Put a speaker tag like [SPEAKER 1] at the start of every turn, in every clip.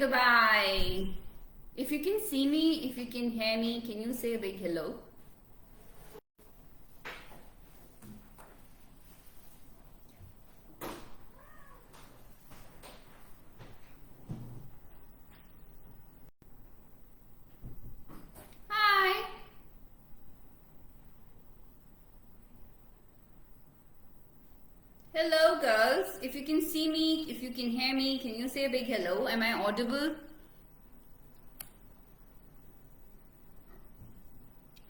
[SPEAKER 1] Dubai. If you can see me, if you can hear me, can you say a big hello? Hi. Hello girls. If you can see me, if you can hear me, can you say a big hello? Am I audible?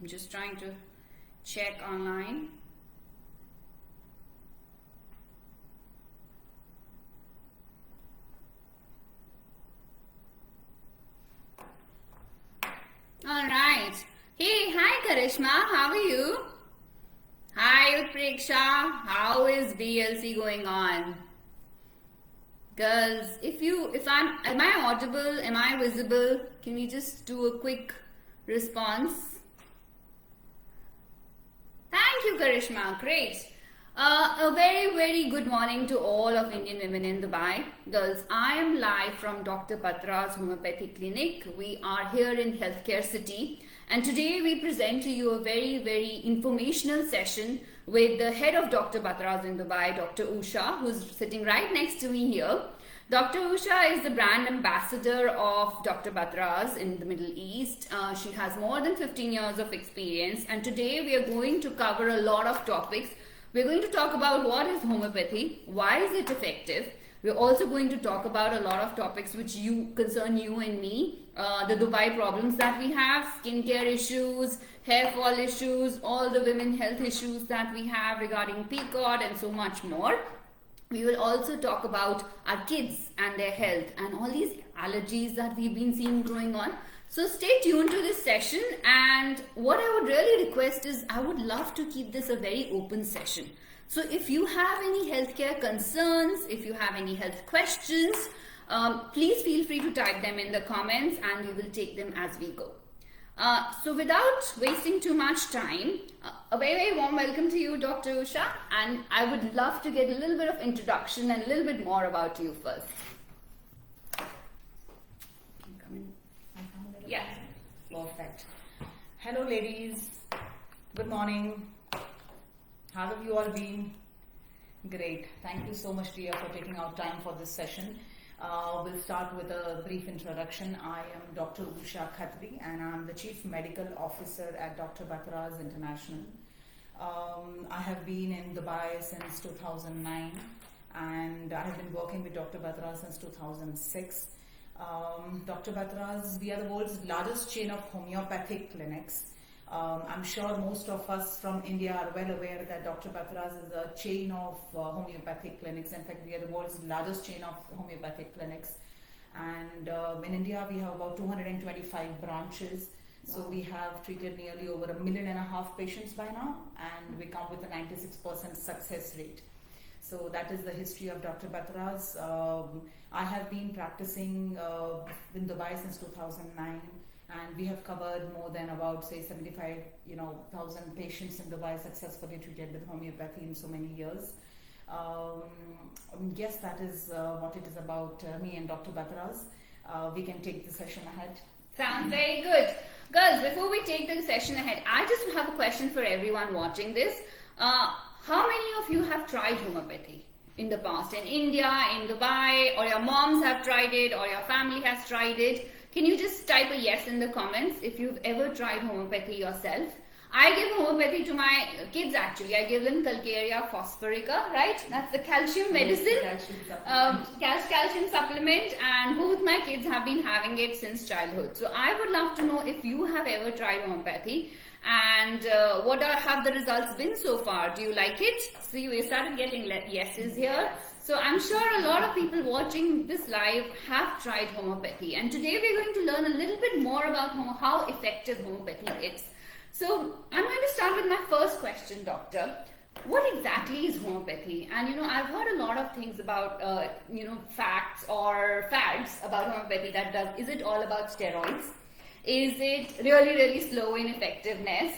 [SPEAKER 1] I'm just trying to check online. All right. Hey, hi Karishma, how are you? Hi Utpreksha, how is BLC going on? Girls, am I audible? Am I visible? Can we just do a quick response? Thank you, Karishma. Great. A very, very good morning to all of Indian women in Dubai. Girls, I am live from Dr. Batra's Homeopathy Clinic. We are here in Healthcare City. And today we present to you a very, very informational session with the head of Dr. Batra's in Dubai, Dr. Usha, who's sitting right next to me here. Dr. Usha is the brand ambassador of Dr. Batra's in the Middle East. She has more than 15 years of experience, and today we are going to cover a lot of topics. We're going to talk about what is homeopathy, why is it effective. We're also going to talk about a lot of topics which concern you and me, the Dubai problems that we have, skincare issues, hair fall issues, all the women health issues that we have regarding PCOD and so much more. We will also talk about our kids and their health and all these allergies that we've been seeing growing on. So stay tuned to this session, and what I would really request is I would love to keep this a very open session. So if you have any healthcare concerns, if you have any health questions, please feel free to type them in the comments and we will take them as we go. So without wasting too much time, a very, very warm welcome to you, Dr. Usha, and I would love to get a little bit of introduction and a little bit more about you first. Yeah.
[SPEAKER 2] Perfect. Hello ladies. Good morning. How have you all been? Great. Thank you so much, dear, for taking out time for this session. We'll start with a brief introduction. I am Dr. Usha Khatri and I'm the Chief Medical Officer at Dr. Batra's International. I have been in Dubai since 2009 and I have been working with Dr. Batra since 2006. Dr. Batra's, we are the world's largest chain of homeopathic clinics. I'm sure most of us from India are well aware that Dr. Batra's is a chain of homeopathic clinics. In fact, we are the world's largest chain of homeopathic clinics. And in India, we have about 225 branches. So we have treated nearly over 1.5 million patients by now, and we come with a 96% success rate. So that is the history of Dr. Batra's. I have been practicing in Dubai since 2009, and we have covered more than about, say, 75,000 patients in Dubai successfully treated with homeopathy in so many years. Yes, that is what it is about me and Dr. Batra's. We can take the session ahead.
[SPEAKER 1] Sounds very good. Girls, before we take the session ahead, I just have a question for everyone watching this. How many of you have tried homeopathy in the past? In India, in Dubai, or your moms have tried it, or your family has tried it? Can you just type a yes in the comments if you've ever tried homeopathy yourself? I give homeopathy to my kids actually. I give them Calcarea phosphorica, right? That's the calcium medicine, calcium supplement, and both my kids have been having it since childhood. So I would love to know if you have ever tried homeopathy and what have the results been so far? Do you like it? See, we started getting yeses here. So I'm sure a lot of people watching this live have tried homeopathy, and today we're going to learn a little bit more about how effective homeopathy is. So I'm going to start with my first question, doctor. What exactly is homeopathy? And I've heard a lot of things about facts or fads about homeopathy. Is it all about steroids? Is it really, really slow in effectiveness?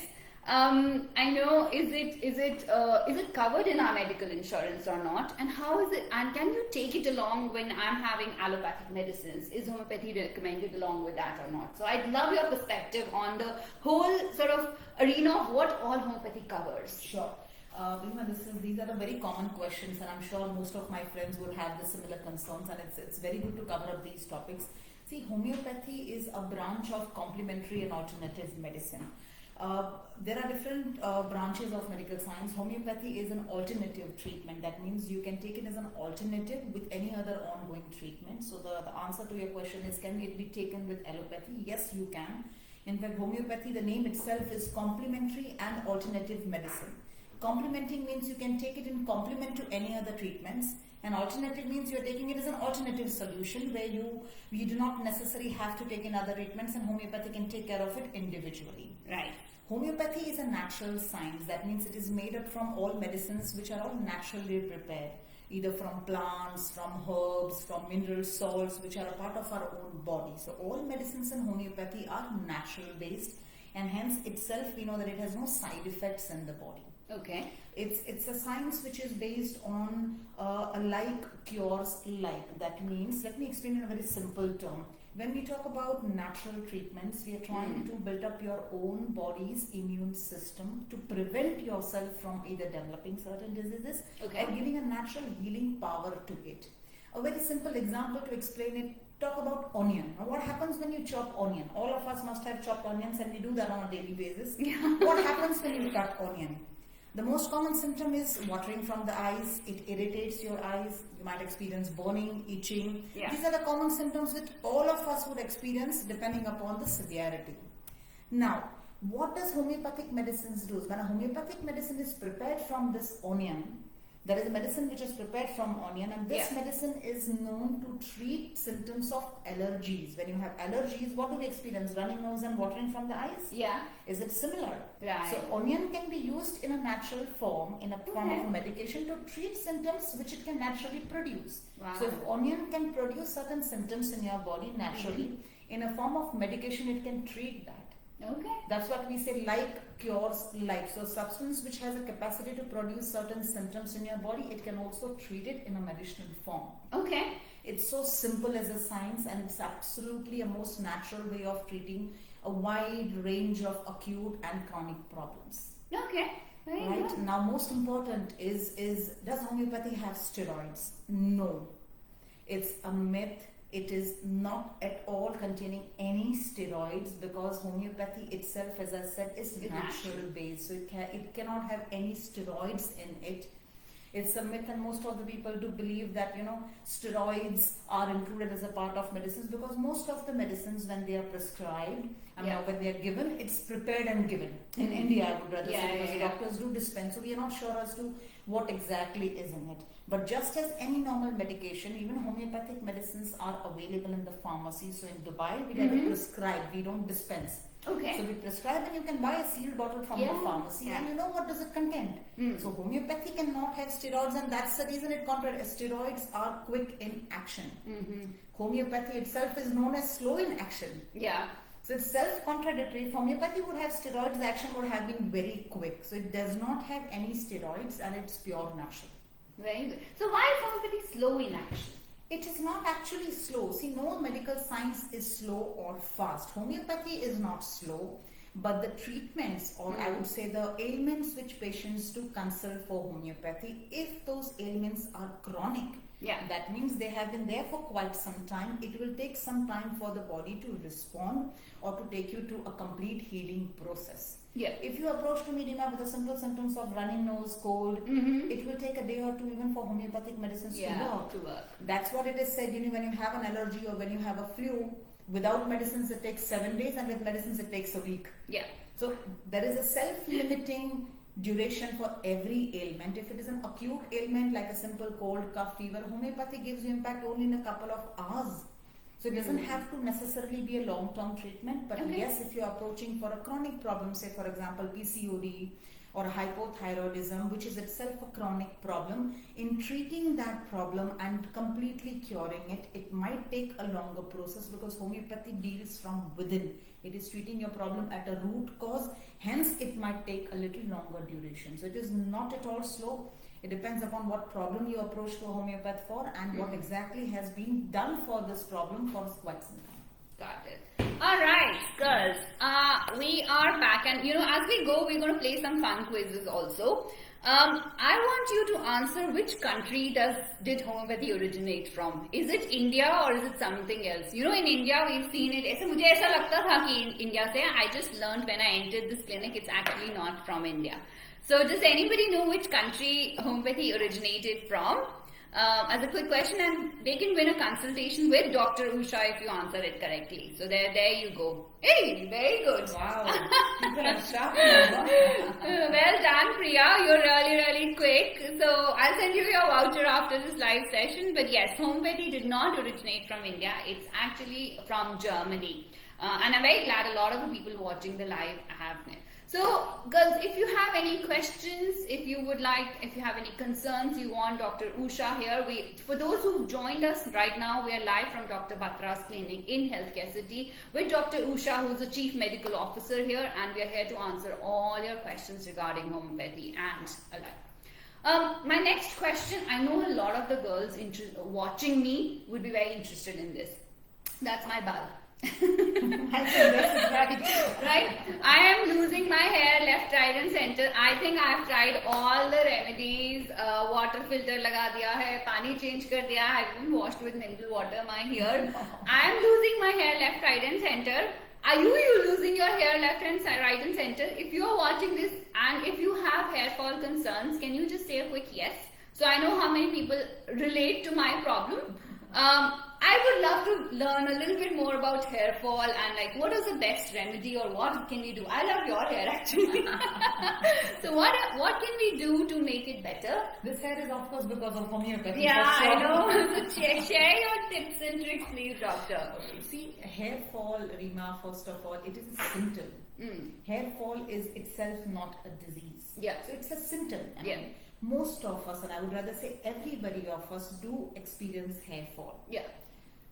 [SPEAKER 1] I know. Is it covered in our medical insurance or not? And how is it? And can you take it along when I'm having allopathic medicines? Is homeopathy recommended along with that or not? So I'd love your perspective on the whole sort of arena of what all homeopathy covers.
[SPEAKER 2] Sure. Bhima, these are the very common questions, and I'm sure most of my friends would have the similar concerns, and it's very good to cover up these topics. See, homeopathy is a branch of complementary and alternative medicine. There are different branches of medical science. Homeopathy is an alternative treatment. That means you can take it as an alternative with any other ongoing treatment. So the answer to your question is, can it be taken with allopathy? Yes, you can. In fact, homeopathy, the name itself is complementary and alternative medicine. Complementing means you can take it in complement to any other treatments, and alternative means you're taking it as an alternative solution where you do not necessarily have to take in other treatments, and homeopathy can take care of it individually.
[SPEAKER 1] Right.
[SPEAKER 2] Homeopathy is a natural science. That means it is made up from all medicines which are all naturally prepared, either from plants, from herbs, from mineral salts which are a part of our own body. So all medicines in homeopathy are natural based, and hence itself we know that it has no side effects in the body.
[SPEAKER 1] Okay.
[SPEAKER 2] It's a science which is based on a like cures like. That means, let me explain in a very simple term. When we talk about natural treatments, we are trying to build up your own body's immune system to prevent yourself from either developing certain diseases or giving a natural healing power to it. A very simple example to explain it, talk about onion. Now, what happens when you chop onion? All of us must have chopped onions, and we do that on a daily basis. What happens when you cut onion? The most common symptom is watering from the eyes. It irritates your eyes. You might experience burning, itching.
[SPEAKER 1] Yeah.
[SPEAKER 2] These are the common symptoms which all of us would experience depending upon the severity. Now, what does homeopathic medicines do? When a homeopathic medicine is prepared from this onion, there is a medicine which is prepared from onion, and this medicine is known to treat symptoms of allergies. When you have allergies, what do we experience? Running nose and watering from the eyes?
[SPEAKER 1] Yeah.
[SPEAKER 2] Is it similar?
[SPEAKER 1] Right.
[SPEAKER 2] So onion can be used in a natural form, in a form of a medication to treat symptoms which it can naturally produce.
[SPEAKER 1] Wow.
[SPEAKER 2] So if onion can produce certain symptoms in your body naturally, in a form of medication it can treat that.
[SPEAKER 1] Okay.
[SPEAKER 2] That's what we say, like cures like. So substance which has a capacity to produce certain symptoms in your body, it can also treat it in a medicinal form.
[SPEAKER 1] Okay.
[SPEAKER 2] It's so simple as a science, and it's absolutely a most natural way of treating a wide range of acute and chronic problems.
[SPEAKER 1] Okay. Very
[SPEAKER 2] Right?
[SPEAKER 1] good.
[SPEAKER 2] Now, most important is does homeopathy have steroids? No. It's a myth. It is not at all containing any steroids, because homeopathy itself, as I said, is natural based. So it cannot have any steroids in it. It's a myth, and most of the people do believe that, steroids are included as a part of medicines, because most of the medicines, when they are prescribed, when they are given, it's prepared and given. In India, I would rather say, because doctors do dispense, so we are not sure as to what exactly is in it. But just as any normal medication, even homeopathic medicines are available in the pharmacy. So in Dubai, we have it prescribed, we don't dispense.
[SPEAKER 1] Okay.
[SPEAKER 2] So we prescribe, and you can buy a sealed bottle from the pharmacy, and you know what does it contain. So homeopathy cannot have steroids, and that's the reason it steroids are quick in action. Homeopathy itself is known as slow in action.
[SPEAKER 1] Yeah.
[SPEAKER 2] So it's self-contradictory. If homeopathy would have steroids, the action would have been very quick. So it does not have any steroids, and it's pure natural.
[SPEAKER 1] Very good. So why is homeopathy slow in action?
[SPEAKER 2] It is not actually slow. See, no medical science is slow or fast. Homeopathy is not slow, but the treatments, or I would say the ailments which patients do consult for homeopathy, if those ailments are chronic, that means they have been there for quite some time, it will take some time for the body to respond or to take you to a complete healing process.
[SPEAKER 1] Yeah.
[SPEAKER 2] If you approach to me, Rima, with the simple symptoms of running nose, cold, it will take a day or two even for homeopathic medicines to work. That's what it is said, when you have an allergy or when you have a flu, without medicines it takes 7 days, and with medicines it takes a week.
[SPEAKER 1] Yeah.
[SPEAKER 2] So there is a self-limiting duration for every ailment. If it is an acute ailment like a simple cold, cough, fever, homeopathy gives you impact only in a couple of hours. So it doesn't have to necessarily be a long-term treatment, but yes, if you're approaching for a chronic problem, say for example PCOD, or hypothyroidism, which is itself a chronic problem, in treating that problem and completely curing it, it might take a longer process because homeopathy deals from within. It is treating your problem at a root cause, hence it might take a little longer duration. So it is not at all slow. It depends upon what problem you approach to a homeopath for and what exactly has been done for this problem for quite some time.
[SPEAKER 1] Got it. All right, girls. We are back, and as we go, we're going to play some fun quizzes also. I want you to answer which country did homeopathy originate from? Is it India or is it something else? In India we've seen it. ऐसे मुझे ऐसा लगता था कि India से. I just learned when I entered this clinic it's actually not from India. So does anybody know which country homeopathy originated from? As a quick question, and they can win a consultation with Dr. Usha if you answer it correctly. So there you go. Hey, very good.
[SPEAKER 2] Wow, people are sharp.
[SPEAKER 1] Well done, Priya. You're really quick. So I'll send you your voucher after this live session. But yes, homeopathy did not originate from India. It's actually from Germany. And I'm very glad a lot of the people watching the live have it. So, girls, if you have any questions, if you have any concerns, you want Dr. Usha here. For those who've joined us right now, we are live from Dr. Batra's clinic in Healthcare City with Dr. Usha, who's the Chief Medical Officer here, and we are here to answer all your questions regarding homeopathy and alike. My next question, I know a lot of the girls watching me would be very interested in this. That's my bal. Right? I am losing my hair left, right and center. I think I have tried all the remedies. Water filter laga diya hai, pani change kar diya. I have even washed with mineral water my hair. I am losing my hair left, right and center. Are you losing your hair left and right and center? If you are watching this and if you have hair fall concerns, can you just say a quick yes? So I know how many people relate to my problem. I would love to learn a little bit more about hair fall and what is the best remedy or what can we do? I love your hair actually. So what can we do to make it better?
[SPEAKER 2] This hair is of course because of homeopathy.
[SPEAKER 1] Yeah, sure. I know. So share your tips and tricks please, doctor.
[SPEAKER 2] See, hair fall, Rima, first of all, it is a symptom. Hair fall is itself not a disease.
[SPEAKER 1] Yeah.
[SPEAKER 2] So it's a symptom.
[SPEAKER 1] Yeah.
[SPEAKER 2] Most of us, and I would rather say everybody of us, do experience hair fall.
[SPEAKER 1] Yeah.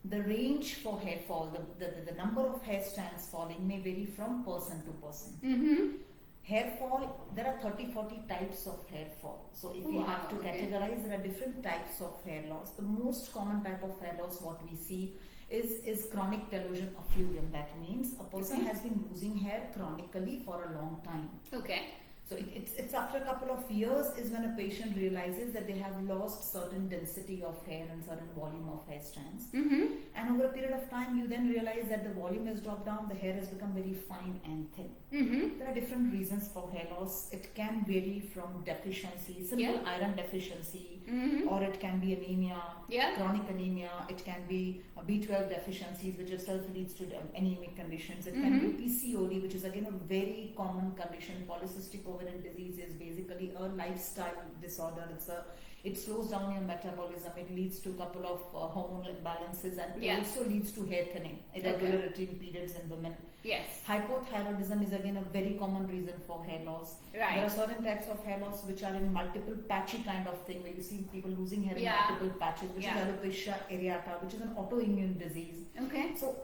[SPEAKER 2] The range for hair fall, the number of hair strands falling may vary from person to person. Hair fall, there are 30-40 types of hair fall. So if you have to categorize, there are different types of hair loss. The most common type of hair loss, what we see, is chronic telogen effluvium. That means a person has been losing hair chronically for a long time.
[SPEAKER 1] Okay.
[SPEAKER 2] So it's after a couple of years is when a patient realizes that they have lost certain density of hair and certain volume of hair strands. And over a period of time, you then realize that the volume has dropped down, the hair has become very fine and thin. There are different reasons for hair loss. It can vary from deficiency, simple iron deficiency, or it can be anemia, chronic anemia. It can be B12 deficiencies, which itself leads to anemic conditions. It can be PCOD, which is again a very common condition. Polycystic ovarian disease is basically a lifestyle disorder. It slows down your metabolism. It leads to a couple of hormonal imbalances, and it also leads to hair thinning, irregular routine periods in women.
[SPEAKER 1] Yes.
[SPEAKER 2] Hypothyroidism is again a very common reason for hair loss.
[SPEAKER 1] Right.
[SPEAKER 2] There are certain types of hair loss which are in multiple patchy kind of thing, where you see people losing hair in multiple patches, which is alopecia areata, which is an autoimmune disease.
[SPEAKER 1] Okay.
[SPEAKER 2] So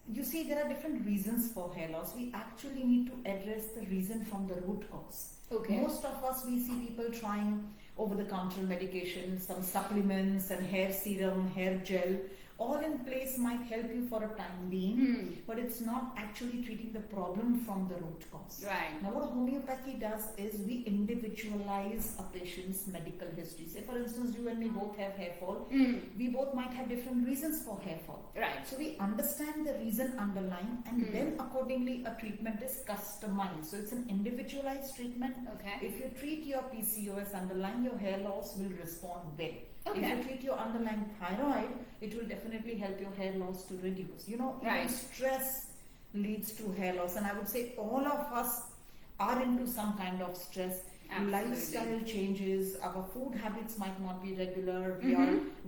[SPEAKER 2] you see, there are different reasons for hair loss. We actually need to address the reason from the root cause.
[SPEAKER 1] Okay.
[SPEAKER 2] Most of us, we see people trying over-the-counter medication, some supplements and hair serum, hair gel, all in place might help you for a time being, but it's not actually treating the problem from the root cause.
[SPEAKER 1] Right.
[SPEAKER 2] Now, what homeopathy does is we individualize a patient's medical history. Say, for instance, you and me both have hair fall. We both might have different reasons for hair fall.
[SPEAKER 1] Right.
[SPEAKER 2] So we understand the reason underlying, and then accordingly a treatment is customized. So it's an individualized treatment.
[SPEAKER 1] Okay.
[SPEAKER 2] If you treat your PCOS underlying, your hair loss will respond well.
[SPEAKER 1] Okay.
[SPEAKER 2] If you treat your underlying thyroid, it will definitely help your hair loss to reduce. Even stress leads to hair loss, and I would say all of us are into some kind of stress.
[SPEAKER 1] Absolutely.
[SPEAKER 2] Lifestyle changes, our food habits might not be regular.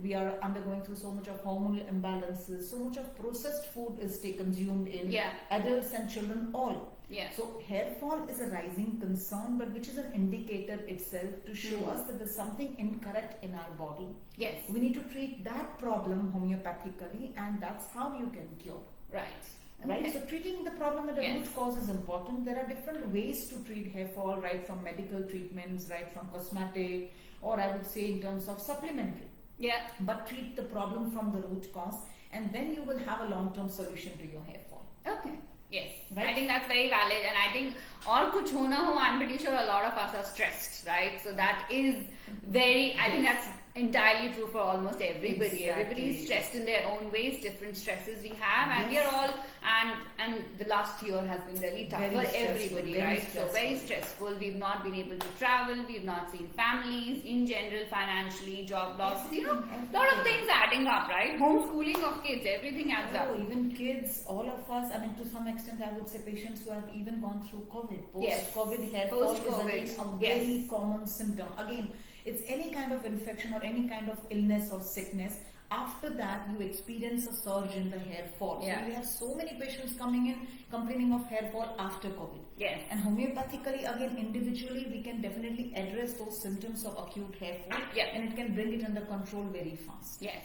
[SPEAKER 2] We are undergoing through so much of hormonal imbalances. So much of processed food is consumed in adults and children all.
[SPEAKER 1] Yeah.
[SPEAKER 2] So hair fall is a rising concern, but which is an indicator itself to show us that there's something incorrect in our body.
[SPEAKER 1] Yes.
[SPEAKER 2] We need to treat that problem homeopathically, and that's how you can cure.
[SPEAKER 1] Right.
[SPEAKER 2] Right,
[SPEAKER 1] Okay.
[SPEAKER 2] so treating the problem at the
[SPEAKER 1] Yes.
[SPEAKER 2] root cause is important. There are different ways to treat hair fall, right from medical treatments, right from cosmetic, or I would say in terms of supplementary.
[SPEAKER 1] Yeah.
[SPEAKER 2] But treat the problem from the root cause, and then you will have a long-term solution to your hair fall.
[SPEAKER 1] Okay. Yes.
[SPEAKER 2] Right.
[SPEAKER 1] I think that's very valid, and I think और कुछ होना हो, I'm pretty sure a lot of us are stressed, right? So that is very. I think that's entirely true for almost everybody.
[SPEAKER 2] Exactly.
[SPEAKER 1] Everybody is stressed in their own ways, different stresses we have, and
[SPEAKER 2] Yes.
[SPEAKER 1] we are all. And the last year has been really tough
[SPEAKER 2] Very
[SPEAKER 1] for
[SPEAKER 2] stressful,
[SPEAKER 1] everybody,
[SPEAKER 2] very
[SPEAKER 1] right? So very
[SPEAKER 2] stressful.
[SPEAKER 1] stressful. We've not been able to travel. We've not seen families in general, financially, job loss. You know, a lot of things adding up, right? Homeschooling of kids, everything adds up.
[SPEAKER 2] Oh, even kids, all of us, I mean, to some extent, I would say patients who have even gone through COVID,
[SPEAKER 1] Yes.
[SPEAKER 2] post-COVID hair fall is
[SPEAKER 1] Post-COVID,
[SPEAKER 2] again a
[SPEAKER 1] yes.
[SPEAKER 2] very common symptom. Again, it's any kind of infection or any kind of illness or sickness. After that, you experience a surge in the hair fall.
[SPEAKER 1] Yeah.
[SPEAKER 2] So we have so many patients coming in complaining of hair fall after COVID.
[SPEAKER 1] Yes.
[SPEAKER 2] And homeopathically, again, individually, we can definitely address those symptoms of acute hair fall.
[SPEAKER 1] Yeah.
[SPEAKER 2] And it can bring it under control very fast.
[SPEAKER 1] Yes,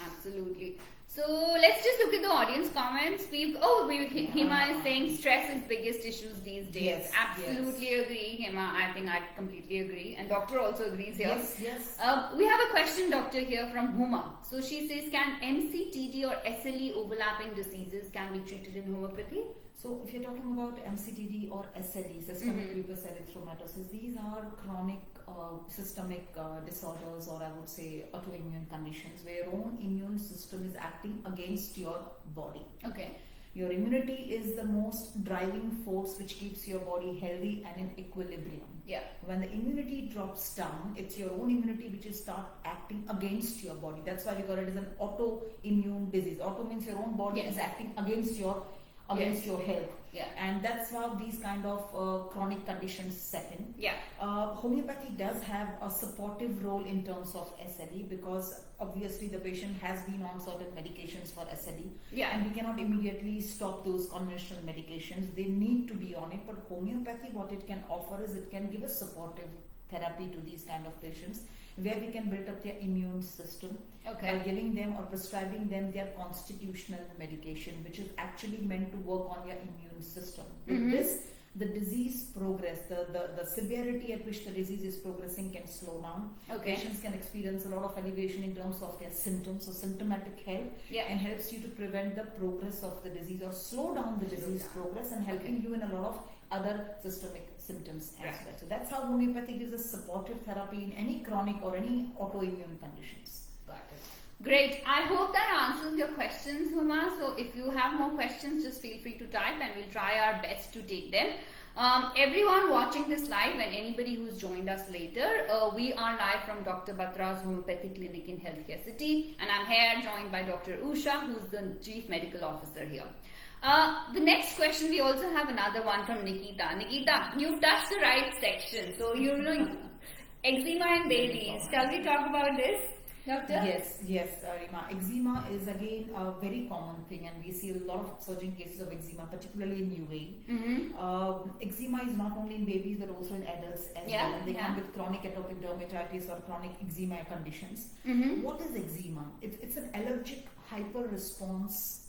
[SPEAKER 1] absolutely. So let's just look at the audience comments. Hema is saying stress is biggest issues these days.
[SPEAKER 2] Yes,
[SPEAKER 1] Absolutely agree, Hema. I think I completely agree, and Doctor also agrees here.
[SPEAKER 2] Yes, yes.
[SPEAKER 1] We have a question, Doctor, here from Huma. So she says, can MCTD or SLE overlapping diseases can be treated in homeopathy?
[SPEAKER 2] So if you're talking about MCTD or SLE, systemic lupus erythematosus, these are chronic systemic disorders, or I would say autoimmune conditions where your own immune system is acting against your body.
[SPEAKER 1] Okay.
[SPEAKER 2] Your immunity is the most driving force which keeps your body healthy and in equilibrium.
[SPEAKER 1] Yeah.
[SPEAKER 2] When the immunity drops down, it's your own immunity which will start acting against your body. That's why we call it as an autoimmune disease. Auto means your own body
[SPEAKER 1] Yes.
[SPEAKER 2] is acting against your health.
[SPEAKER 1] Yeah.
[SPEAKER 2] And that's how these kind of chronic conditions set in.
[SPEAKER 1] Yeah.
[SPEAKER 2] Homeopathy does have a supportive role in terms of SLE because obviously the patient has been on certain medications for SLE.
[SPEAKER 1] Yeah.
[SPEAKER 2] And we cannot immediately stop those conventional medications. They need to be on it. But homeopathy, what it can offer is it can give a supportive therapy to these kind of patients where we can build up their immune system
[SPEAKER 1] Okay.
[SPEAKER 2] by giving them or prescribing them their constitutional medication, which is actually meant to work on your immune system. With this, the disease progress, the severity at which the disease is progressing can slow down.
[SPEAKER 1] Okay.
[SPEAKER 2] Patients can experience a lot of elevation in terms of their symptoms, so symptomatic help,
[SPEAKER 1] Yeah.
[SPEAKER 2] and helps you to prevent the progress of the disease or slow down the disease progress and helping you in a lot of other systemic symptoms as
[SPEAKER 1] Right.
[SPEAKER 2] well. So that's how homeopathy gives us supportive therapy in any chronic or any autoimmune conditions.
[SPEAKER 1] Got it. Great. I hope that answers your questions, Huma. So if you have more questions, just feel free to type and we'll try our best to take them. Everyone watching this live and anybody who's joined us later, we are live from Dr. Batra's Homeopathy Clinic in Healthcare City, and I'm here joined by Dr. Usha, who's the Chief Medical Officer here. The next question, we also have another one from Nikita. Nikita, you've touched the right section. So you know, eczema in babies. Shall we talk about this, Doctor?
[SPEAKER 2] Yes, Rima. Eczema is again a very common thing, and we see a lot of surging cases of eczema, particularly in UAE. Eczema is not only in babies but also in adults as
[SPEAKER 1] Yeah,
[SPEAKER 2] well. And they
[SPEAKER 1] yeah.
[SPEAKER 2] come with chronic atopic dermatitis or chronic eczema conditions. What is eczema? It's an allergic hyper response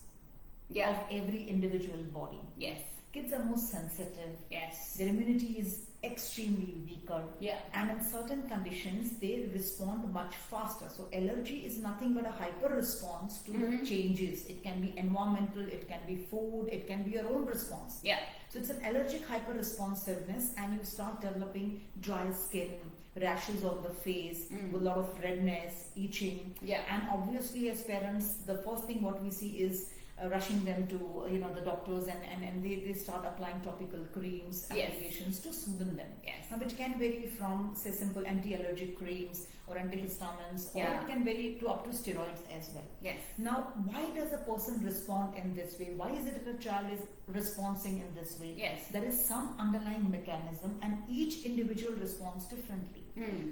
[SPEAKER 1] Yeah.
[SPEAKER 2] of every individual body.
[SPEAKER 1] Yes.
[SPEAKER 2] Kids are more sensitive.
[SPEAKER 1] Yes.
[SPEAKER 2] Their immunity is extremely weaker.
[SPEAKER 1] Yeah.
[SPEAKER 2] And in certain conditions, they respond much faster. So allergy is nothing but a hyper response to the changes. It can be environmental, it can be food, it can be your own response.
[SPEAKER 1] Yeah.
[SPEAKER 2] So it's an allergic hyper responsiveness, and you start developing dry skin, rashes on the face, with a lot of redness, itching.
[SPEAKER 1] Yeah.
[SPEAKER 2] And obviously as parents, the first thing what we see is rushing them to the doctors, and they start applying topical creams,
[SPEAKER 1] Yes.
[SPEAKER 2] applications to soothe them.
[SPEAKER 1] Yes.
[SPEAKER 2] Now, which can vary from say simple anti-allergic creams or antihistamines, or
[SPEAKER 1] Yeah.
[SPEAKER 2] it can vary to up to steroids as well.
[SPEAKER 1] Yes.
[SPEAKER 2] Now, why does a person respond in this way? Why is it that a child is responding in this way?
[SPEAKER 1] Yes.
[SPEAKER 2] There is some underlying mechanism, and each individual responds differently.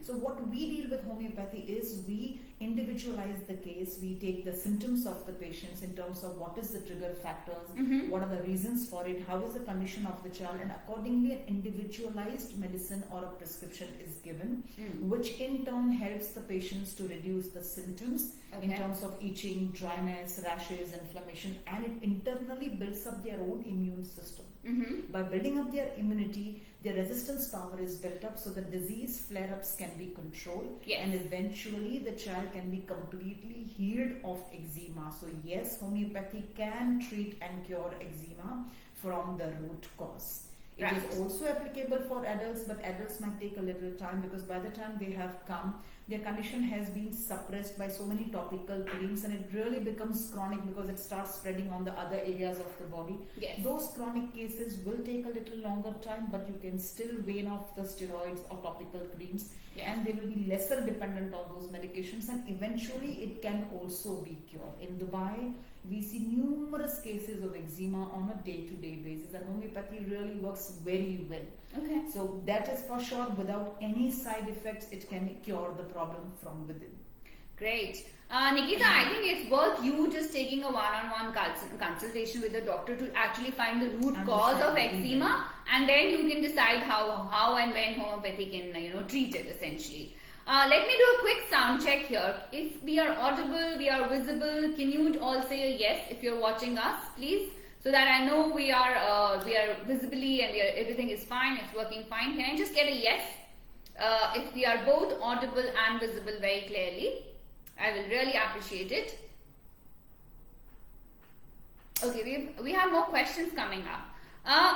[SPEAKER 2] So what we deal with homeopathy is we individualize the case. We take the symptoms of the patients in terms of what is the trigger factors, what are the reasons for it, how is the condition of the child, and accordingly an individualized medicine or a prescription is given, which in turn helps the patients to reduce the symptoms in terms of itching, dryness, rashes, inflammation, and it internally builds up their own immune system. By building up their immunity, their resistance power is built up, so the disease flare-ups can be controlled, and eventually the child can be completely healed of eczema. So yes, homeopathy can treat and cure eczema from the root cause. It is also applicable for adults, but adults might take a little time because by the time they have come, their condition has been suppressed by so many topical creams, and it really becomes chronic because it starts spreading on the other areas of the body. Those chronic cases will take a little longer time, but you can still wane off the steroids or topical creams, and they will be lesser dependent on those medications, and eventually it can also be cured. In Dubai, we see numerous cases of eczema on a day-to-day basis, and homeopathy really works very well. So that is for sure. Without any side effects, it can cure the problem from within.
[SPEAKER 1] Great. Nikita, I think it's worth you just taking a one-on-one consultation with the doctor to actually find the root cause of eczema, and then you can decide how and when homeopathy can treat it essentially. Let me do a quick sound check here. If we are audible, we are visible, can you all say a yes if you're watching us, please? So that I know we are visibly and everything is fine, it's working fine. Can I just get a yes? If we are both audible and visible very clearly, I will really appreciate it. Okay, we have more questions coming up.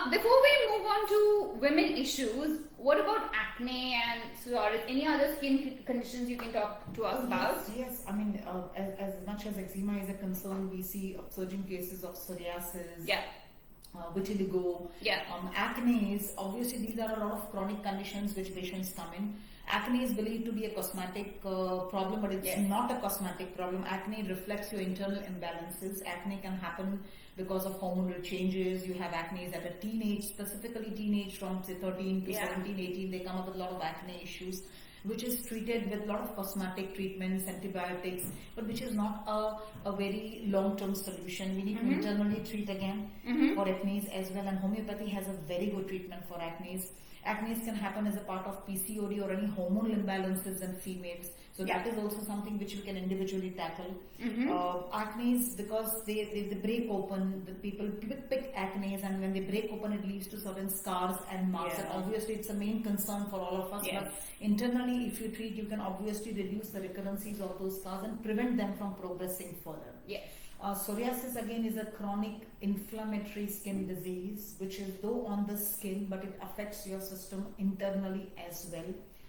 [SPEAKER 1] Before we move on to women issues, what about acne and psoriasis? Any other skin conditions you can talk to us about?
[SPEAKER 2] Yes. I mean, as much as eczema is a concern, we see upsurging cases of psoriasis. Vitiligo, acne is obviously, these are a lot of chronic conditions which patients come in. Acne is believed to be a cosmetic problem, but it's not a cosmetic problem. Acne reflects your internal imbalances. Acne can happen because of hormonal changes. You have acne at a teenage, specifically teenage from say 13 to 17, 18, they come up with a lot of acne issues, which is treated with a lot of cosmetic treatments, antibiotics, but which is not a very long-term solution. We need to internally treat again for acne as well, and homeopathy has a very good treatment for acne. Acne can happen as a part of PCOD or any hormonal imbalances in females. So that is also something which you can individually tackle. Acne, because they break open, the people pick acne, and when they break open, it leads to certain scars and marks. And obviously, it's a main concern for all of us. But internally, if you treat, you can obviously reduce the recurrences of those scars and prevent them from progressing further. Psoriasis again is a chronic inflammatory skin disease, which is though on the skin, but it affects your system internally as well.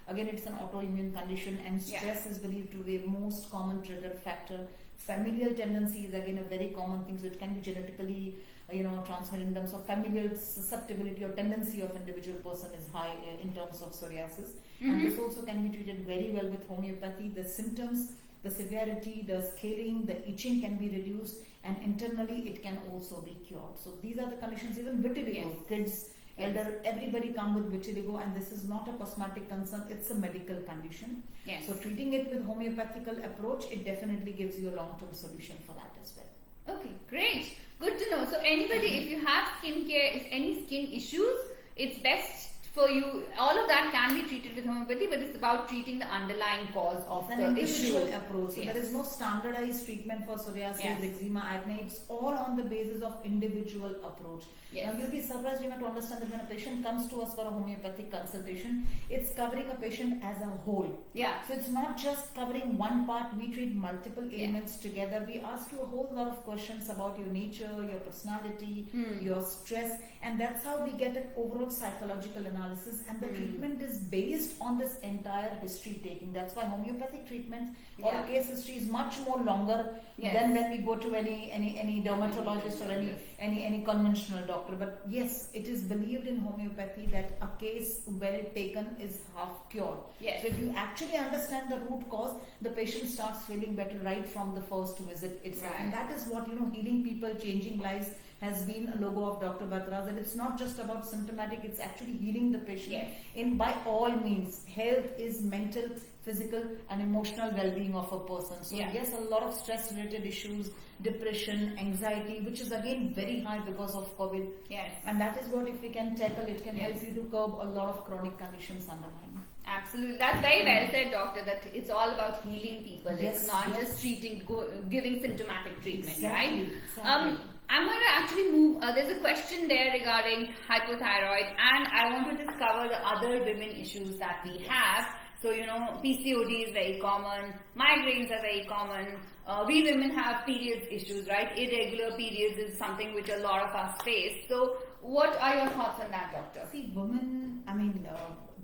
[SPEAKER 2] Again, it's an autoimmune condition, and stress is believed to be the most common trigger factor. Familial tendency is again a very common thing, so it can be genetically transmitted in terms of familial susceptibility or tendency of individual person is high in terms of psoriasis. And this also can be treated very well with homeopathy. The symptoms, the severity, the scaling, the itching can be reduced, and internally it can also be cured. So these are the conditions. Even vitiligo, kids, elder, everybody come with vitiligo, and this is not a cosmetic concern, it's a medical condition. So treating it with homeopathical approach, it definitely gives you a long-term solution for that as well.
[SPEAKER 1] Okay, great. Good to know. So anybody, if you have skincare, if any skin issues, it's best for you. All of that can be treated with homeopathy, but it's about treating the underlying cause of
[SPEAKER 2] an
[SPEAKER 1] the
[SPEAKER 2] individual
[SPEAKER 1] issue.
[SPEAKER 2] approach. So there is no standardized treatment for psoriasis, eczema, acne. It's all on the basis of individual approach. Now you'll be surprised to understand that when a patient comes to us for a homeopathic consultation, it's covering a patient as a whole. So it's not just covering one part. We treat multiple elements together. We ask you a whole lot of questions about your nature, your personality, your stress, and that's how we get an overall psychological analysis. And the treatment is based on this entire history taking. That's why homeopathic treatment or a case history is much more longer than when we go to any dermatologist or any conventional doctor. But yes, it is believed in homeopathy that a case well taken is half cured. So if you actually understand the root cause, the patient starts feeling better right from the first visit itself. And that is what healing people, changing lives, has been a logo of Dr. Batra, that it's not just about symptomatic, it's actually healing the patient
[SPEAKER 1] Yes.
[SPEAKER 2] in by all means. Health is mental, physical and emotional well-being of a person. So
[SPEAKER 1] Yeah.
[SPEAKER 2] yes, a lot of stress related issues, depression, anxiety, which is again very high because of COVID.
[SPEAKER 1] Yes.
[SPEAKER 2] And that is what if we can tackle, it can
[SPEAKER 1] Yes.
[SPEAKER 2] help you to curb a lot of chronic conditions underlying.
[SPEAKER 1] Absolutely. That's very well said, doctor, that it's all about healing people.
[SPEAKER 2] Yes,
[SPEAKER 1] It's not
[SPEAKER 2] yes.
[SPEAKER 1] just giving symptomatic treatment,
[SPEAKER 2] Exactly,
[SPEAKER 1] right?
[SPEAKER 2] exactly.
[SPEAKER 1] I'm going to actually move. There's a question there regarding hypothyroid, and I want to just cover the other women issues that we have. So, PCOD is very common, migraines are very common. We women have periods issues, right? Irregular periods is something which a lot of us face. So, what are your thoughts on that, doctor?
[SPEAKER 2] See, women,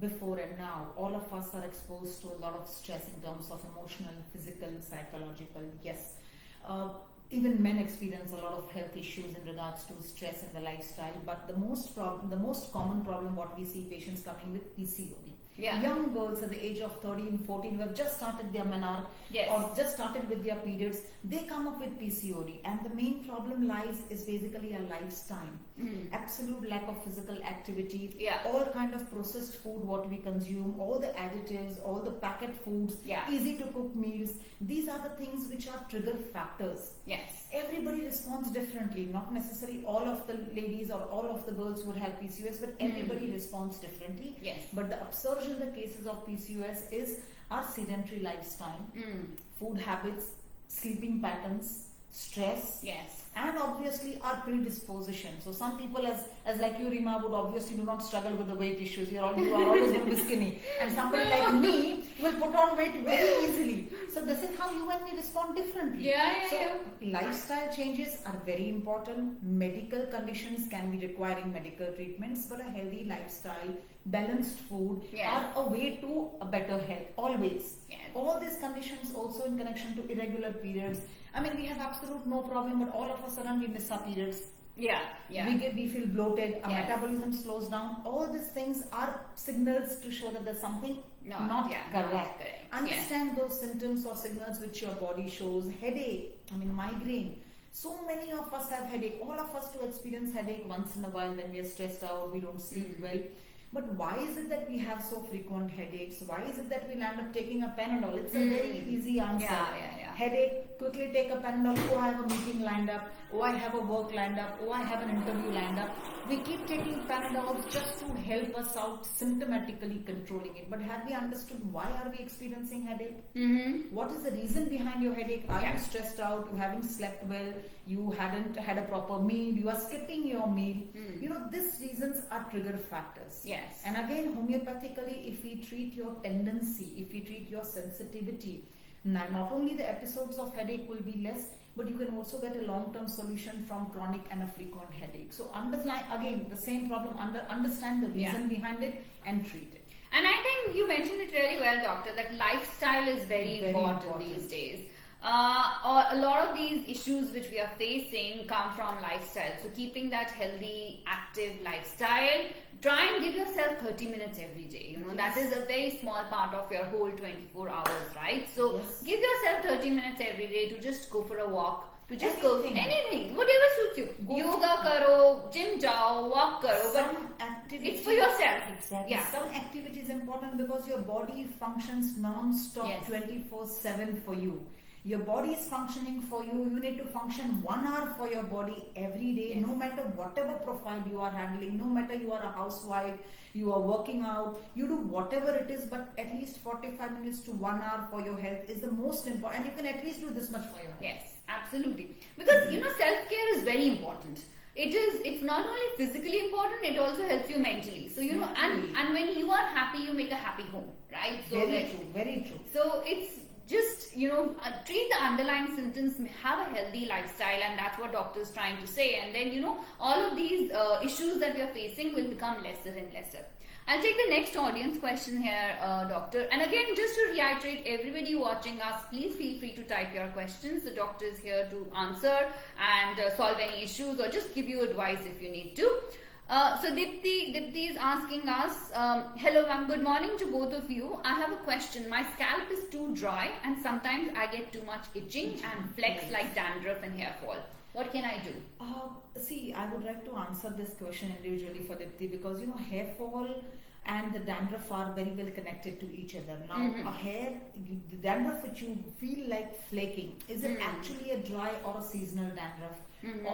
[SPEAKER 2] before and now, all of us are exposed to a lot of stress in terms of emotional, physical, psychological. Yes. Even men experience a lot of health issues in regards to stress in the lifestyle. But the most common problem what we see patients coming with PCOD.
[SPEAKER 1] Yeah.
[SPEAKER 2] Young girls at the age of 13, 14 who have just started their menarche
[SPEAKER 1] Yes.
[SPEAKER 2] or just started with their periods, they come up with PCOD, and the main problem lies is basically a lifestyle. Absolute lack of physical activity,
[SPEAKER 1] Yeah.
[SPEAKER 2] all kind of processed food what we consume, all the additives, all the packet foods,
[SPEAKER 1] Yeah.
[SPEAKER 2] easy to cook meals. These are the things which are trigger factors.
[SPEAKER 1] Yes.
[SPEAKER 2] Everybody responds differently. Not necessarily all of the ladies or all of the girls would have PCOS, but everybody responds differently.
[SPEAKER 1] Yes.
[SPEAKER 2] But the upsurge in the cases of PCOS is our sedentary lifestyle, food habits, sleeping patterns, stress,
[SPEAKER 1] Yes.
[SPEAKER 2] and obviously our predisposition. So some people, as like you, Rima, would obviously do not struggle with the weight issues. You are always going to be skinny, and somebody like me will put on weight very easily. So this is how you and me respond differently.
[SPEAKER 1] Yeah.
[SPEAKER 2] So lifestyle changes are very important. Medical conditions can be requiring medical treatments, but a healthy lifestyle, balanced food
[SPEAKER 1] Yeah.
[SPEAKER 2] are a way to a better health always.
[SPEAKER 1] Yes.
[SPEAKER 2] All these conditions also in connection to irregular periods. We have absolute no problem, but all of a sudden we miss our periods.
[SPEAKER 1] Yeah. Yeah.
[SPEAKER 2] We feel bloated, our
[SPEAKER 1] Yes.
[SPEAKER 2] metabolism slows down. All these things are signals to show that there's something
[SPEAKER 1] Not
[SPEAKER 2] not
[SPEAKER 1] correct.
[SPEAKER 2] correct. Understand those symptoms or signals which your body shows. Headache, migraine. So many of us have headache. All of us do experience headache once in a while when we are stressed out, we don't sleep well. But why is it that we have so frequent headaches? Why is it that we land up taking a Panadol? It's a very easy answer.
[SPEAKER 1] Yeah.
[SPEAKER 2] Headache, quickly take a Panadol. Oh, I have a meeting lined up. Oh, I have a work lined up. Oh, I have an interview lined up. We keep taking Panadols just to help us out symptomatically controlling it. But have we understood why are we experiencing headache? What is the reason behind your headache? Are you stressed out? You haven't slept well? You hadn't had a proper meal? You are skipping your meal? These reasons are trigger factors.
[SPEAKER 1] Yes.
[SPEAKER 2] And again, homeopathically, if we treat your tendency, if we treat your sensitivity, not only the episodes of headache will be less, but you can also get a long-term solution from chronic and a frequent headache. So underline again the same problem, understand the reason behind it and treat it.
[SPEAKER 1] And I think you mentioned it really well, doctor, that lifestyle is very important these days. Or a lot of these issues which we are facing come from lifestyle. So keeping that healthy, active lifestyle, try and give yourself 30 minutes every day. That is a very small part of your whole 24 hours, right? So give yourself 30 minutes every day to just go for a walk. To just go anything, whatever suits you. Yoga karo, gym jao, walk karo.
[SPEAKER 2] Some activities,
[SPEAKER 1] it's for yourself.
[SPEAKER 2] Exactly.
[SPEAKER 1] Yeah.
[SPEAKER 2] Some activity is important because your body functions non-stop
[SPEAKER 1] Yes.
[SPEAKER 2] 24/7 for you. Your body is functioning for you. You need to function 1 hour for your body every day, no matter whatever profile you are handling, no matter you are a housewife, you are working out, you do whatever it is, but at least 45 minutes to 1 hour for your health is the most important. And you can at least do this much for your health.
[SPEAKER 1] Yes, absolutely. Because self-care is very important. It's not only physically important, it also helps you mentally. So and when you are happy, you make a happy home, right? So
[SPEAKER 2] Very true.
[SPEAKER 1] So it's just treat the underlying symptoms, have a healthy lifestyle, and that's what doctors trying to say. And then all of these issues that we are facing will become lesser and lesser. I'll take the next audience question here, doctor. And again, just to reiterate, everybody watching us, please feel free to type your questions. The doctor is here to answer and solve any issues, or just give you advice if you need to. So Dipti is asking us, hello ma'am, good morning to both of you. I have a question. My scalp is too dry and sometimes I get too much itching and flex like dandruff and hair fall. What can I do?
[SPEAKER 2] See, I would like to answer this question individually for Dipti, because hair fall and the dandruff are very well connected to each other. Now, the dandruff which you feel like flaking, is it actually a dry or a seasonal dandruff,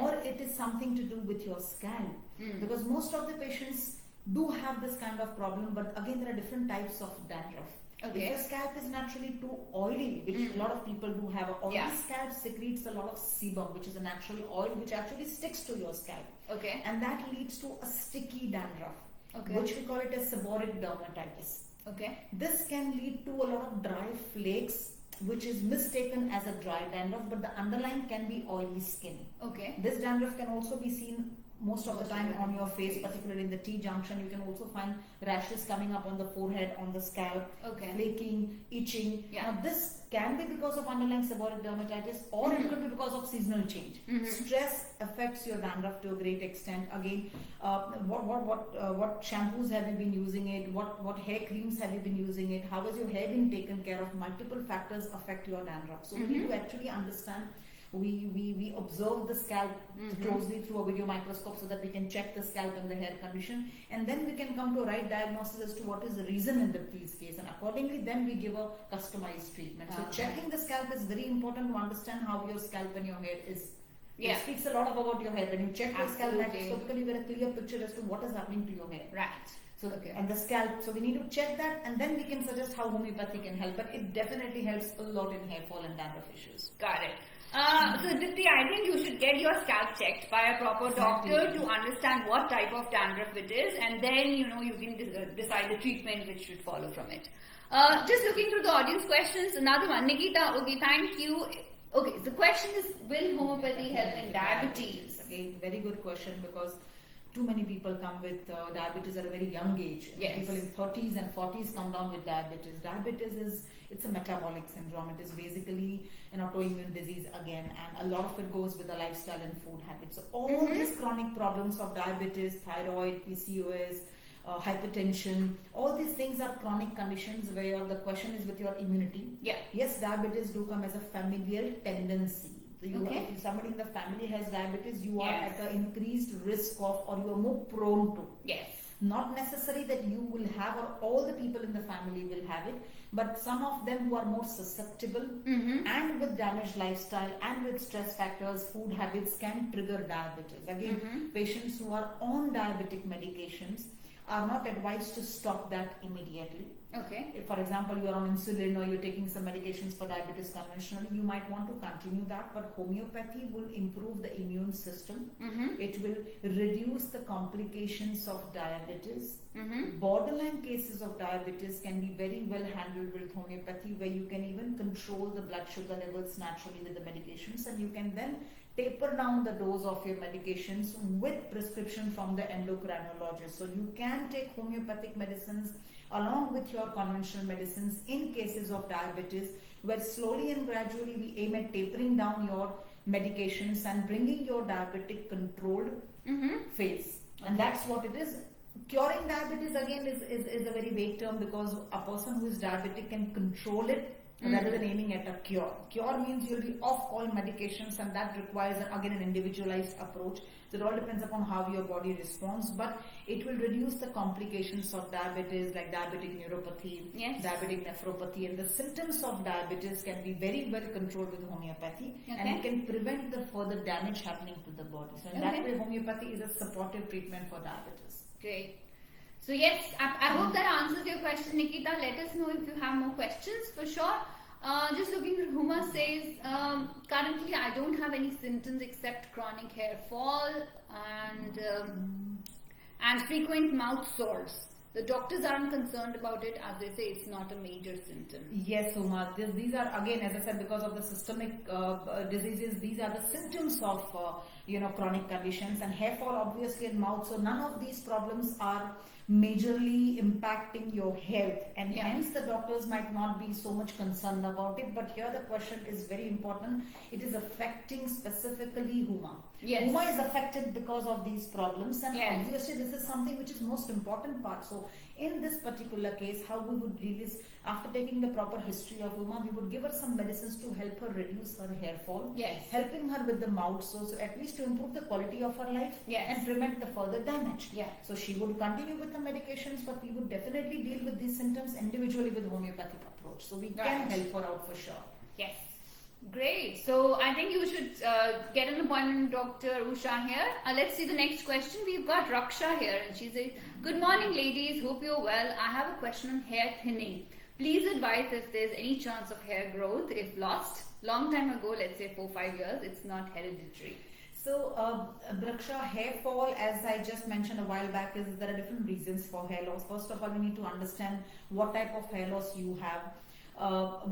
[SPEAKER 2] or it is something to do with your scalp? Because most of the patients do have this kind of problem, but again there are different types of dandruff.
[SPEAKER 1] Okay.
[SPEAKER 2] If your scalp is naturally too oily, which a lot of people do have, an oily scalp secretes a lot of sebum, which is a natural oil which actually sticks to your scalp.
[SPEAKER 1] Okay.
[SPEAKER 2] And that leads to a sticky dandruff,
[SPEAKER 1] Okay.
[SPEAKER 2] which we call it as seborrheic dermatitis.
[SPEAKER 1] Okay.
[SPEAKER 2] This can lead to a lot of dry flakes, which is mistaken as a dry dandruff, but the underlying can be oily skin.
[SPEAKER 1] Okay.
[SPEAKER 2] This dandruff can also be seen most of the time on your face, particularly in the T-junction. You can also find rashes coming up on the forehead, on the scalp,
[SPEAKER 1] Okay.
[SPEAKER 2] flaking, itching.
[SPEAKER 1] Yeah.
[SPEAKER 2] Now this can be because of underlying seborrheic dermatitis, or it could be because of seasonal change. Stress affects your dandruff to a great extent. Again, what shampoos have you been using it? What hair creams have you been using it? How has your hair been taken care of? Multiple factors affect your dandruff. So we need to actually understand. We observe the scalp closely through a video microscope so that we can check the scalp and the hair condition, and then we can come to a right diagnosis as to what is the reason in the case, and accordingly then we give a customized treatment. So checking the scalp is very important to understand how your scalp and your hair is.
[SPEAKER 1] Yeah.
[SPEAKER 2] It speaks a lot about your hair. When you check the scalp
[SPEAKER 1] Absolutely.
[SPEAKER 2] microscopically, we get a clear picture as to what is happening to your hair.
[SPEAKER 1] Right.
[SPEAKER 2] So and the scalp, so we need to check that, and then we can suggest how homeopathy can help. But it definitely helps a lot in hair fall and dandruff issues.
[SPEAKER 1] Got it. So Dipti, I think you should get your scalp checked by a proper doctor to understand what type of dandruff it is, and then you can decide the treatment which should follow from it. Just looking through the audience questions, another one. Nikita, okay, thank you. Okay, the question is, will homeopathy help in diabetes?
[SPEAKER 2] Again, very good question, because too many people come with diabetes at a very young age.
[SPEAKER 1] Yes.
[SPEAKER 2] People in 30s and 40s come down with diabetes. Diabetes it's a metabolic syndrome. It is basically an autoimmune disease again, and a lot of it goes with the lifestyle and food habits. So all these chronic problems of diabetes, thyroid, PCOS, hypertension, all these things are chronic conditions where the question is with your immunity.
[SPEAKER 1] Yeah.
[SPEAKER 2] Yes, diabetes do come as a familial tendency. So if somebody in the family has diabetes, you are at an increased risk of, or you are more prone to.
[SPEAKER 1] Yes.
[SPEAKER 2] Not necessary that you will have, or all the people in the family will have it, but some of them who are more susceptible and with damaged lifestyle and with stress factors, food habits can trigger diabetes. Again, patients who are on diabetic medications are not advised to stop that immediately.
[SPEAKER 1] Okay.
[SPEAKER 2] If, for example, you are on insulin or you're taking some medications for diabetes conventionally, you might want to continue that, but homeopathy will improve the immune system. It will reduce the complications of diabetes. Borderline cases of diabetes can be very well handled with homeopathy, where you can even control the blood sugar levels naturally with the medications, and you can then taper down the dose of your medications with prescription from the endocrinologist. So you can take homeopathic medicines along with your conventional medicines in cases of diabetes, where slowly and gradually we aim at tapering down your medications and bringing your diabetic controlled phase. And that's what it is. Curing diabetes again is a very vague term, because a person who is diabetic can control it rather than aiming at a cure. Cure means you'll be off all medications, and that requires again an individualized approach. So it all depends upon how your body responds, but it will reduce the complications of diabetes, like diabetic neuropathy, diabetic nephropathy, and the symptoms of diabetes can be very well controlled with homeopathy, and it can prevent the further damage happening to the body. So in that way, homeopathy is a supportive treatment for diabetes.
[SPEAKER 1] Great. So yes, I hope that answers your question, Nikita. Let us know if you have more questions for sure. Just looking at Huma says, currently I don't have any symptoms except chronic hair fall and frequent mouth sores. The doctors aren't concerned about it, as they say it's not a major symptom.
[SPEAKER 2] Yes, Uma. These are, again, as I said, because of the systemic diseases, these are the symptoms of chronic conditions, and hair fall obviously and mouth. So none of these problems are majorly impacting your health, and hence the doctors might not be so much concerned about it. But here the question is very important. It is affecting specifically Huma.
[SPEAKER 1] Yes.
[SPEAKER 2] Huma is affected because of these problems, and obviously this is something which is most important part. So So in this particular case, how we would deal is, after taking the proper history of Uma, we would give her some medicines to help her reduce her hair fall.
[SPEAKER 1] Yes.
[SPEAKER 2] Helping her with the mouth, so at least to improve the quality of her life.
[SPEAKER 1] Yes.
[SPEAKER 2] And prevent the further damage.
[SPEAKER 1] Yeah.
[SPEAKER 2] So she would continue with the medications, but we would definitely deal with these symptoms individually with homeopathic approach. So we can help her out for sure.
[SPEAKER 1] Yes. Great. So I think you should get an appointment with Dr. Usha here. Let's see the next question. We've got Raksha here, and she says, "Good morning, ladies. Hope you're well. I have a question on hair thinning. Please advise if there's any chance of hair growth if lost. Long time ago, let's say 4-5 years, it's not hereditary."
[SPEAKER 2] So, Raksha, hair fall, as I just mentioned a while back, is there are different reasons for hair loss. First of all, we need to understand what type of hair loss you have.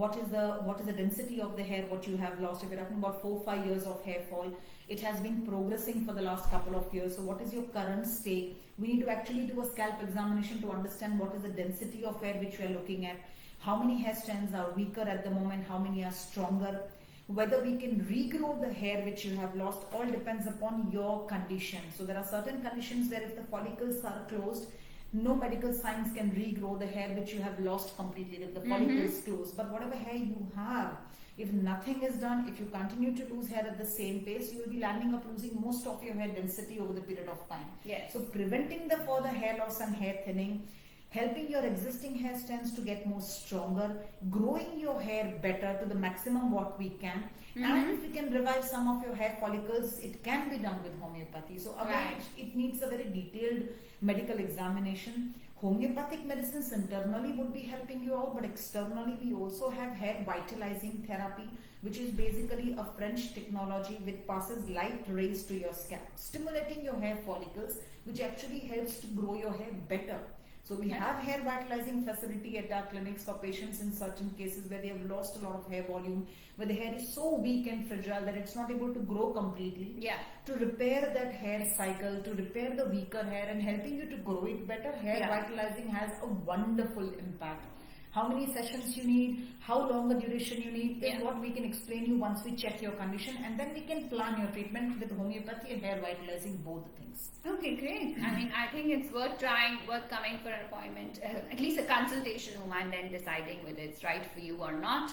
[SPEAKER 2] What is the density of the hair what you have lost. If you're talking about 4-5 years of hair fall, it has been progressing for the last couple of years. So what is your current state? We need to actually do a scalp examination to understand what is the density of hair which we are looking at, how many hair strands are weaker at the moment, how many are stronger, whether we can regrow the hair which you have lost. All depends upon your condition. So there are certain conditions where if the follicles are closed, no medical science can regrow the hair which you have lost completely if the follicle is closed. But whatever hair you have, if nothing is done, if you continue to lose hair at the same pace, you will be landing up losing most of your hair density over the period of time.
[SPEAKER 1] Yes.
[SPEAKER 2] So preventing the further hair loss and hair thinning, helping your existing hair strands to get more stronger, growing your hair better to the maximum what we can, and if we can revive some of your hair follicles, it can be done with homeopathy. So again, it needs a very detailed medical examination. Homeopathic medicines internally would be helping you out, but externally we also have hair vitalizing therapy, which is basically a French technology which passes light rays to your scalp, stimulating your hair follicles, which actually helps to grow your hair better. So we have hair vitalizing facility at our clinics for patients in certain cases where they have lost a lot of hair volume, where the hair is so weak and fragile that it's not able to grow completely.
[SPEAKER 1] Yeah.
[SPEAKER 2] To repair that hair cycle, to repair the weaker hair and helping you to grow it better, hair vitalizing has a wonderful impact. How many sessions you need, how long a duration you need is what we can explain you once we check your condition, and then we can plan your treatment with homeopathy and hair vitalizing, both the things.
[SPEAKER 1] Okay, great. I mean, I think it's worth trying, worth coming for an appointment, at least a consultation, and then deciding whether it's right for you or not.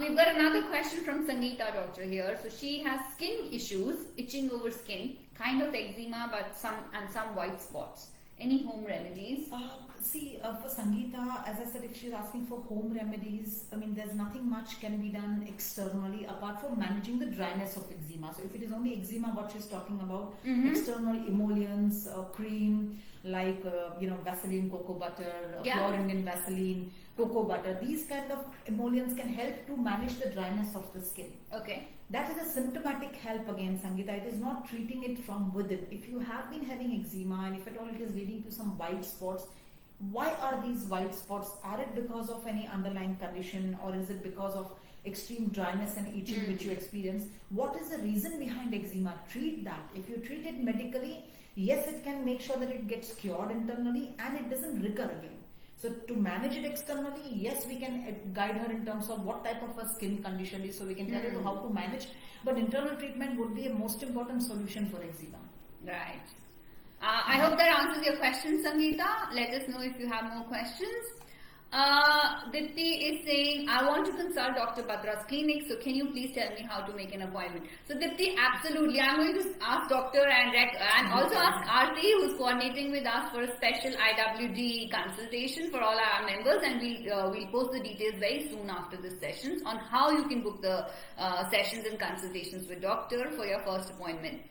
[SPEAKER 1] We've got another question from Sangeeta doctor here. So she has skin issues, itching over skin, kind of eczema, but some white spots. Any home remedies?
[SPEAKER 2] For Sangeeta, as I said, if she's asking for home remedies, I mean, there's nothing much can be done externally apart from managing the dryness of eczema. So if it is only eczema, what she's talking about, external emollients, cream, like, Vaseline, cocoa butter, pure Indian Vaseline, cocoa butter, these kind of emollients can help to manage the dryness of the skin.
[SPEAKER 1] Okay.
[SPEAKER 2] That is a symptomatic help again, Sangeeta. It is not treating it from within. If you have been having eczema and if at all it is leading to some white spots, why are these white spots? Are it because of any underlying condition, or is it because of extreme dryness and itching which you experience? What is the reason behind eczema? Treat that. If you treat it medically, yes, it can make sure that it gets cured internally and it doesn't recur again. So to manage it externally, yes, we can guide her in terms of what type of a skin condition is, so we can tell her how to manage. But internal treatment would be a most important solution for eczema.
[SPEAKER 1] Right. I hope that answers your question, Sangeeta. Let us know if you have more questions. Dipti is saying, I want to consult Dr. Patra's clinic, so can you please tell me how to make an appointment? So Dipti, absolutely. I'm going to ask Doctor and also ask Aarti, who's coordinating with us for a special IWD consultation for all our members, and we'll post the details very soon after this session on how you can book the sessions and consultations with Doctor for your first appointment.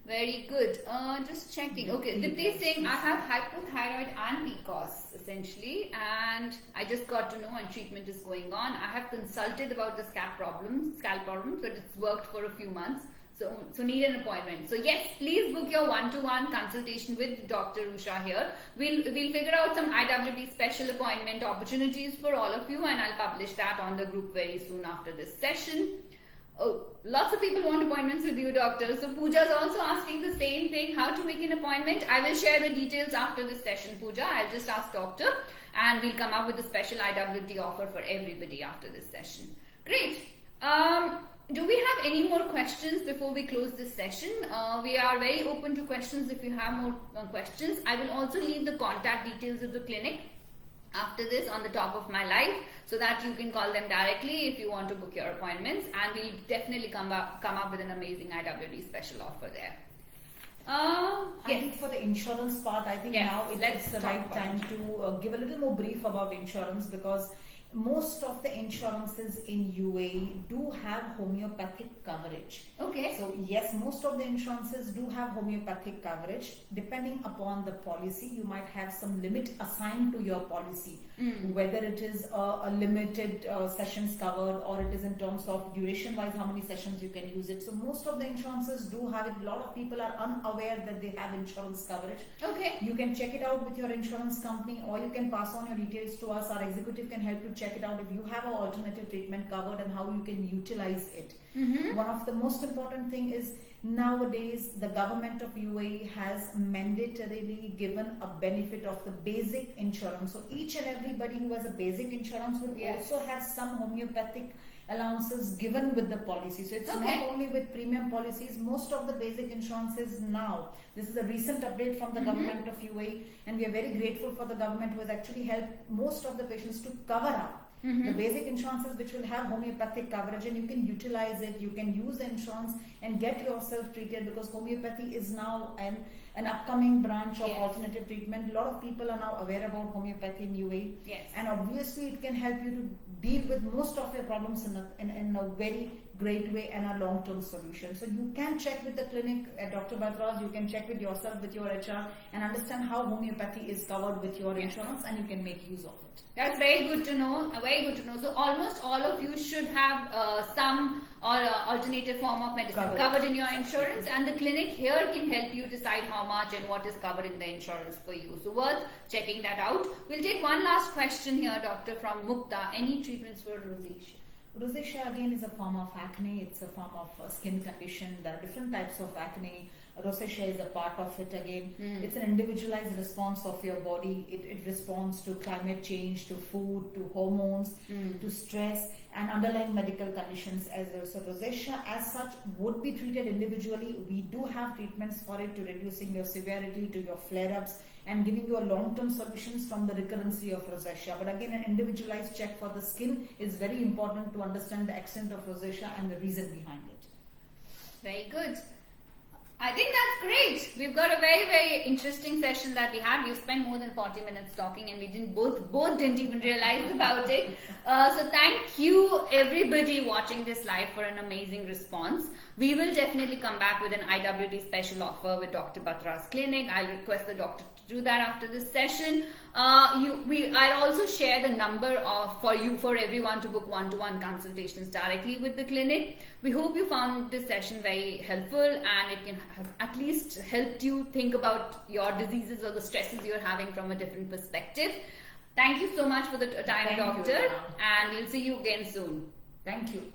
[SPEAKER 1] Very good. Just checking. Okay, Dipti is saying I have hypothyroid and PCOS essentially, and I just got to know and treatment is going on. I have consulted about the scalp problems, but it's worked for a few months. So need an appointment. So yes, please book your one-to-one consultation with Dr. Usha here. We'll figure out some IWD special appointment opportunities for all of you, and I'll publish that on the group very soon after this session. Oh, lots of people want appointments with you, doctor. So Pooja is also asking the same thing, how to make an appointment. I will share the details after this session, Pooja. I'll just ask doctor and we'll come up with a special IWD offer for everybody after this session. Great. Do we have any more questions before we close this session? We are very open to questions if you have more questions. I will also leave the contact details of the clinic after this on the top of my live, so that you can call them directly if you want to book your appointments, and we'll definitely come up with an amazing IWD special offer there.
[SPEAKER 2] I think for the insurance part, I think
[SPEAKER 1] Yes,
[SPEAKER 2] now
[SPEAKER 1] let's
[SPEAKER 2] it's the
[SPEAKER 1] talk
[SPEAKER 2] right
[SPEAKER 1] about
[SPEAKER 2] time to give a little more brief about insurance, because most of the insurances in UAE do have homeopathic coverage.
[SPEAKER 1] Okay.
[SPEAKER 2] So yes, most of the insurances do have homeopathic coverage. Depending upon the policy, you might have some limit assigned to your policy, whether it is a limited sessions covered, or it is in terms of duration wise how many sessions you can use it. So most of the insurances do have it. A lot of people are unaware that they have insurance coverage.
[SPEAKER 1] Okay.
[SPEAKER 2] You can check it out with your insurance company, or you can pass on your details to us. Our executive can help you check it out if you have an alternative treatment covered and how you can utilize it. One of the most important thing is, nowadays the government of UAE has mandatorily given a benefit of the basic insurance. So each and everybody who has a basic insurance will also have some homeopathic allowances given with the policy. So it's not only with premium policies. Most of the basic insurances now, this is a recent update from the government of UAE, and we are very grateful for the government who has actually helped most of the patients to cover up the basic insurances, which will have homeopathic coverage, and you can utilize it. You can use the insurance and get yourself treated, because homeopathy is now an upcoming branch of alternative treatment. A lot of people are now aware about homeopathy in UAE, and obviously it can help you to deal with most of your problems in a very great way and a long-term solution. So you can check with the clinic at Dr. Badraz, you can check with yourself, with your HR, and understand how homeopathy is covered with your insurance, and you can make use of it.
[SPEAKER 1] That's very good to know. Very good to know. So almost all of you should have some or alternative form of medicine covered in your insurance, and the clinic here can help you decide how much and what is covered in the insurance for you. So worth checking that out. We'll take one last question here, doctor, from Mukta. Any treatments for rosacea?
[SPEAKER 2] Rosacea again is a form of acne. It's a form of skin condition. There are different types of acne. Rosacea is a part of it again. It's an individualized response of your body. It responds to climate change, to food, to hormones, to stress, and underlying medical conditions as well. So rosacea as such would be treated individually. We do have treatments for it, to reducing your severity, to your flare-ups, and giving you a long-term solutions from the recurrency of rosacea. But again, an individualized check for the skin is very important to understand the extent of rosacea and the reason behind it.
[SPEAKER 1] Very good. I think that's great. We've got a very, very interesting session that we had. We've spent more than 40 minutes talking, and we didn't both didn't even realize about it. So thank you everybody watching this live for an amazing response. We will definitely come back with an IWD special offer with Dr. Batra's clinic. I'll request the doctor to do that after this session. I'll also share the number for everyone to book one-to-one consultations directly with the clinic. We hope you found this session very helpful, and it can have at least helped you think about your diseases or the stresses you're having from a different perspective. Thank you so much for the time, doctor, and we'll see you again soon.
[SPEAKER 2] Thank you.